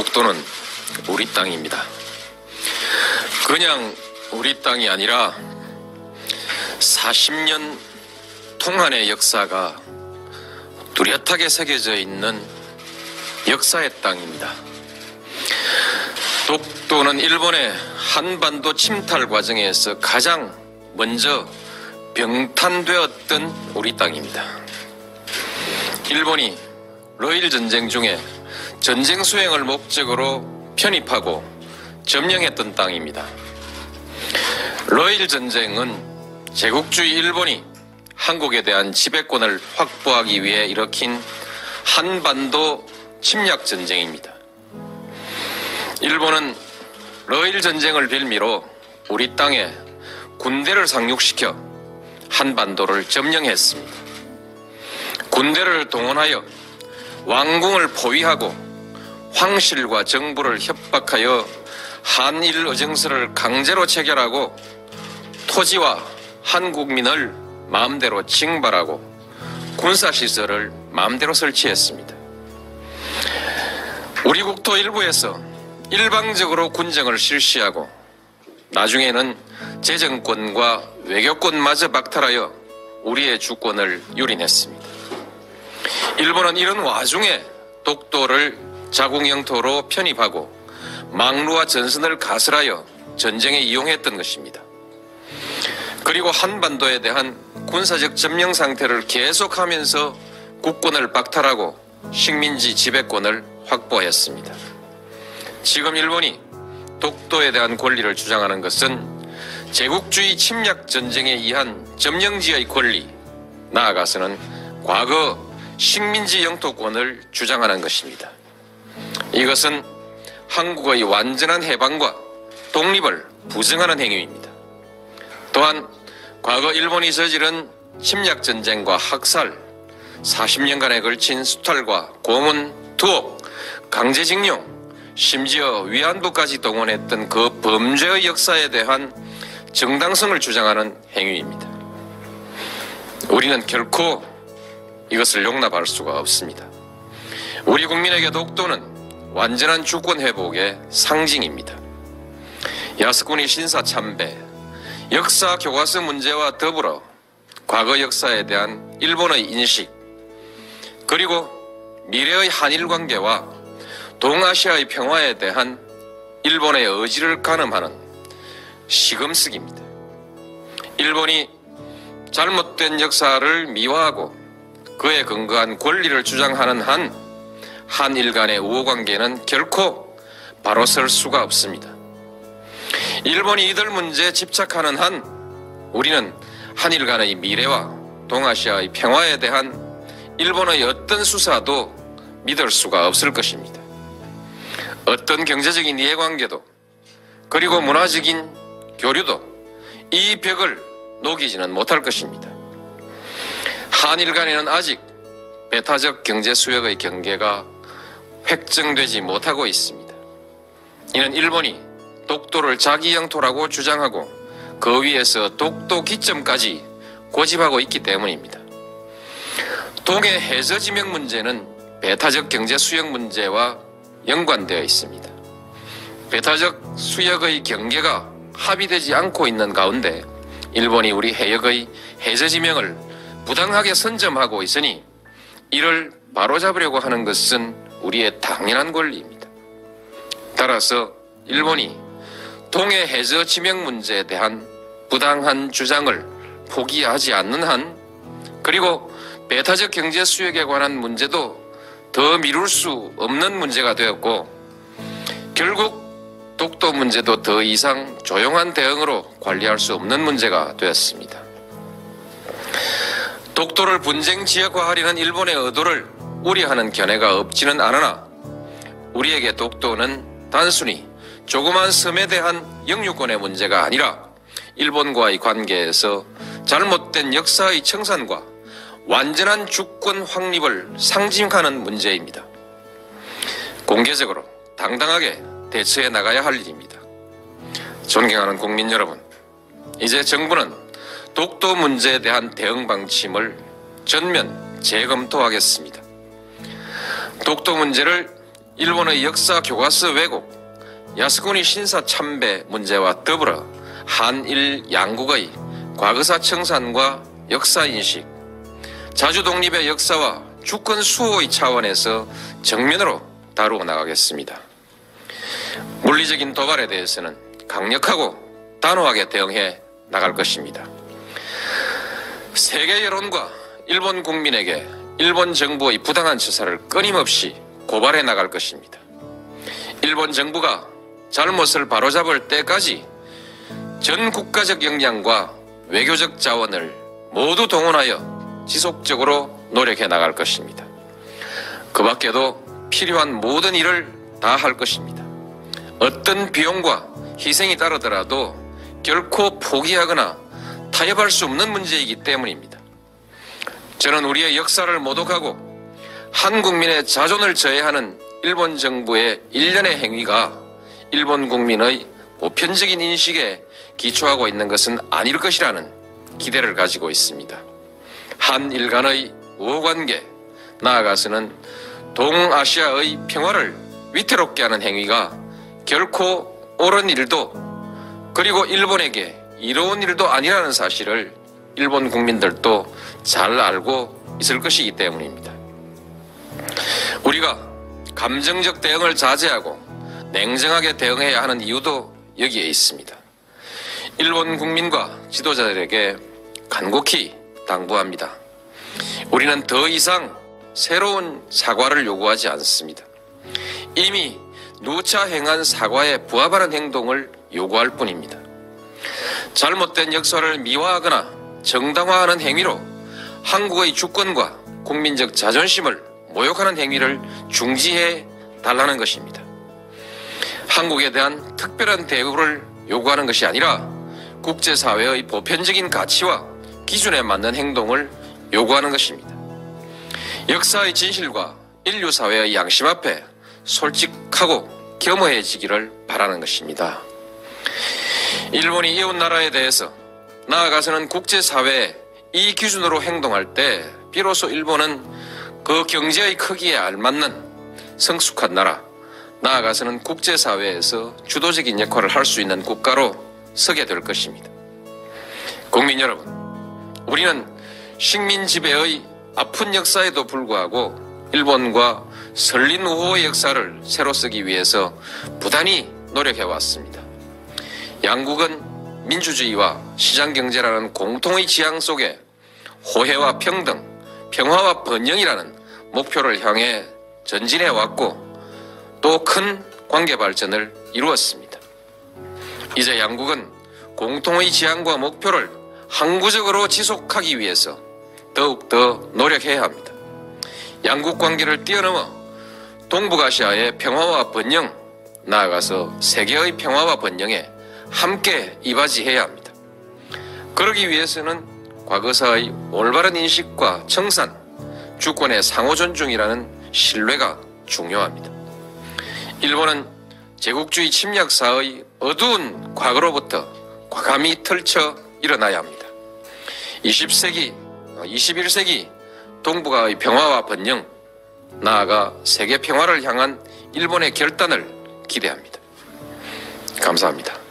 독도는 우리 땅입니다. 그냥 우리 땅이 아니라 40년 통한의 역사가 뚜렷하게 새겨져 있는 역사의 땅입니다. 독도는 일본의 한반도 침탈 과정에서 가장 먼저 병탄되었던 우리 땅입니다. 일본이 러일 전쟁 중에 전쟁 수행을 목적으로 편입하고 점령했던 땅입니다. 러일 전쟁은 제국주의 일본이 한국에 대한 지배권을 확보하기 위해 일으킨 한반도 침략 전쟁입니다. 일본은 러일 전쟁을 빌미로 우리 땅에 군대를 상륙시켜 한반도를 점령했습니다. 군대를 동원하여 왕궁을 포위하고 황실과 정부를 협박하여 한일 의정서를 강제로 체결하고 토지와 한국민을 마음대로 징발하고 군사시설을 마음대로 설치했습니다. 우리 국토 일부에서 일방적으로 군정을 실시하고 나중에는 재정권과 외교권마저 박탈하여 우리의 주권을 유린했습니다. 일본은 이런 와중에 독도를 자국 영토로 편입하고 망루와 전선을 가설하여 전쟁에 이용했던 것입니다. 그리고 한반도에 대한 군사적 점령 상태를 계속하면서 국권을 박탈하고 식민지 지배권을 확보했습니다. 지금 일본이 독도에 대한 권리를 주장하는 것은 제국주의 침략 전쟁에 의한 점령지의 권리, 나아가서는 과거 식민지 영토권을 주장하는 것입니다. 이것은 한국의 완전한 해방과 독립을 부정하는 행위입니다. 또한 과거 일본이 저지른 침략 전쟁과 학살, 40년간에 걸친 수탈과 고문, 투옥, 강제징용, 심지어 위안부까지 동원했던 그 범죄의 역사에 대한 정당성을 주장하는 행위입니다. 우리는 결코 이것을 용납할 수가 없습니다. 우리 국민에게 독도는 완전한 주권 회복의 상징입니다. 야스쿠니 신사 참배, 역사 교과서 문제와 더불어 과거 역사에 대한 일본의 인식, 그리고 미래의 한일 관계와 동아시아의 평화에 대한 일본의 의지를 가늠하는 시금석입니다. 일본이 잘못된 역사를 미화하고 그에 근거한 권리를 주장하는 한 한일 간의 우호관계는 결코 바로 설 수가 없습니다. 일본이 이들 문제에 집착하는 한 우리는 한일 간의 미래와 동아시아의 평화에 대한 일본의 어떤 수사도 믿을 수가 없을 것입니다. 어떤 경제적인 이해관계도 그리고 문화적인 교류도 이 벽을 녹이지는 못할 것입니다. 한일 간에는 아직 배타적 경제 수역의 경계가 획정되지 못하고 있습니다. 이는 일본이 독도를 자기 영토라고 주장하고 그 위에서 독도 기점까지 고집하고 있기 때문입니다. 동해 해저 지명 문제는 배타적 경제 수역 문제와 연관되어 있습니다. 배타적 수역의 경계가 합의되지 않고 있는 가운데 일본이 우리 해역의 해저 지명을 부당하게 선점하고 있으니 이를 바로잡으려고 하는 것은 우리의 당연한 권리입니다. 따라서 일본이 동해 해저 지명 문제에 대한 부당한 주장을 포기하지 않는 한, 그리고 배타적 경제 수역에 관한 문제도 더 미룰 수 없는 문제가 되었고, 결국 독도 문제도 더 이상 조용한 대응으로 관리할 수 없는 문제가 되었습니다. 독도를 분쟁 지역화하려는 일본의 의도를 우려하는 견해가 없지는 않으나 우리에게 독도는 단순히 조그만 섬에 대한 영유권의 문제가 아니라 일본과의 관계에서 잘못된 역사의 청산과 완전한 주권 확립을 상징하는 문제입니다. 공개적으로 당당하게 대처해 나가야 할 일입니다. 존경하는 국민 여러분, 이제 정부는 독도 문제에 대한 대응 방침을 전면 재검토하겠습니다. 독도 문제를 일본의 역사 교과서 왜곡, 야스쿠니 신사 참배 문제와 더불어 한일 양국의 과거사 청산과 역사인식, 자주 독립의 역사와 주권 수호의 차원에서 정면으로 다루어 나가겠습니다. 물리적인 도발에 대해서는 강력하고 단호하게 대응해 나갈 것입니다. 세계 여론과 일본 국민에게 일본 정부의 부당한 처사를 끊임없이 고발해 나갈 것입니다. 일본 정부가 잘못을 바로잡을 때까지 전 국가적 역량과 외교적 자원을 모두 동원하여 지속적으로 노력해 나갈 것입니다. 그 밖에도 필요한 모든 일을 다 할 것입니다. 어떤 비용과 희생이 따르더라도 결코 포기하거나 타협할 수 없는 문제이기 때문입니다. 저는 우리의 역사를 모독하고 한 국민의 자존을 저해하는 일본 정부의 일련의 행위가 일본 국민의 보편적인 인식에 기초하고 있는 것은 아닐 것이라는 기대를 가지고 있습니다. 한일 간의 우호관계, 나아가서는 동아시아의 평화를 위태롭게 하는 행위가 결코 옳은 일도 그리고 일본에게 이로운 일도 아니라는 사실을 일본 국민들도 잘 알고 있을 것이기 때문입니다. 우리가 감정적 대응을 자제하고 냉정하게 대응해야 하는 이유도 여기에 있습니다. 일본 국민과 지도자들에게 간곡히 당부합니다. 우리는 더 이상 새로운 사과를 요구하지 않습니다. 이미 누차 행한 사과에 부합하는 행동을 요구할 뿐입니다. 잘못된 역사를 미화하거나 정당화하는 행위로 한국의 주권과 국민적 자존심을 모욕하는 행위를 중지해 달라는 것입니다. 한국에 대한 특별한 대우를 요구하는 것이 아니라 국제사회의 보편적인 가치와 기준에 맞는 행동을 요구하는 것입니다. 역사의 진실과 인류사회의 양심 앞에 솔직하고 겸허해지기를 바라는 것입니다. 일본이 이웃나라에 대해서 나아가서는 국제사회에 이 기준으로 행동할 때 비로소 일본은 그 경제의 크기에 알맞는 성숙한 나라, 나아가서는 국제사회에서 주도적인 역할을 할 수 있는 국가로 서게 될 것입니다. 국민 여러분, 우리는 식민 지배의 아픈 역사에도 불구하고 일본과 설린 우호의 역사를 새로 쓰기 위해서 부단히 노력해왔습니다. 양국은 민주주의와 시장경제라는 공통의 지향 속에 호혜와 평등, 평화와 번영이라는 목표를 향해 전진해왔고 또 큰 관계 발전을 이루었습니다. 이제 양국은 공통의 지향과 목표를 항구적으로 지속하기 위해서 더욱더 노력해야 합니다. 양국 관계를 뛰어넘어 동북아시아의 평화와 번영, 나아가서 세계의 평화와 번영에 함께 이바지해야 합니다. 그러기 위해서는 과거사의 올바른 인식과 청산, 주권의 상호 존중이라는 신뢰가 중요합니다. 일본은 제국주의 침략사의 어두운 과거로부터 과감히 털쳐 일어나야 합니다. 20세기, 21세기 동북아의 평화와 번영, 나아가 세계 평화를 향한 일본의 결단을 기대합니다. 감사합니다.